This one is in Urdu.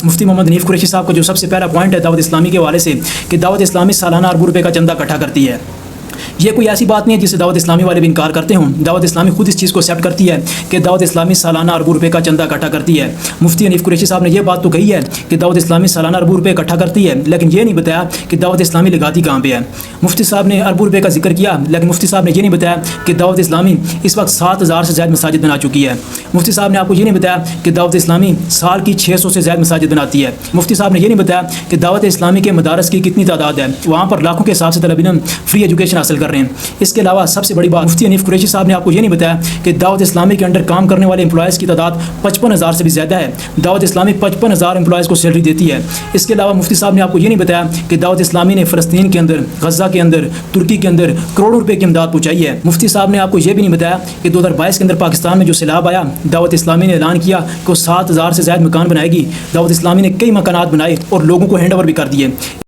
مفتی محمد حنیف قریشی صاحب کا جو سب سے پہلا پوائنٹ ہے دعوت اسلامی کے حوالے سے کہ دعوت اسلامی سالانہ اربوں روپے کا چندہ اکٹھا کرتی ہے، یہ کوئی ایسی بات نہیں ہے جسے دعوت اسلامی والے بھی انکار کرتے ہوں۔ دعوت اسلامی خود اس چیز کو ایکسیپٹ کرتی ہے کہ دعوت اسلامی سالانہ اربوں روپے کا چندہ اکٹھا کرتی ہے۔ مفتی حنیف قریشی صاحب نے یہ بات تو کہی ہے کہ دعوت اسلامی سالانہ اربوں روپے اکٹھا کرتی ہے، لیکن یہ نہیں بتایا کہ دعوت اسلامی لگاتی کہاں پہ ہے۔ مفتی صاحب نے اربوں روپے کا ذکر کیا، لیکن مفتی صاحب نے یہ نہیں بتایا کہ دعوت اسلامی اس وقت 7,000 سے زائد مساجد بنا چکی ہے۔ مفتی صاحب نے آپ کو یہ نہیں بتایا کہ دعوت اسلامی سال کی 600 سے زائد مساجد بناتی ہے۔ مفتی صاحب نے یہ نہیں بتایا کہ دعوت اسلامی کے مدارس کی کتنی تعداد ہے، وہاں پر لاکھوں کے حساب سے طالب علم فری ایجوکیشن حاصل کر رہے ہیں۔ اس کے علاوہ سب سے بڑی بات، مفتی حنیف قریشی صاحب نے آپ کو یہ نہیں بتایا کہ دعوت اسلامی کے انڈر کام کرنے والے امپلائز کی تعداد 55,000 سے بھی زیادہ ہے۔ دعوت اسلامی 55,000 امپلائز کو سیلری دیتی ہے۔ اس کے علاوہ مفتی صاحب نے آپ کو یہ نہیں بتایا کہ دعوت اسلامی نے فلسطین کے اندر، غزہ کے اندر، ترکی کے اندر کروڑوں روپے کی امداد پہنچائی ہے۔ مفتی صاحب نے آپ کو یہ بھی نہیں بتایا کہ 2022 کے اندر پاکستان میں جو سیلاب آیا، دعوت اسلامی نے اعلان کیا کہ وہ 7,000 سے زائد مکان بنائے گی۔ دعوت اسلامی نے کئی مکانات بنائے اور لوگوں کو ہینڈ اوور بھی کر دیے۔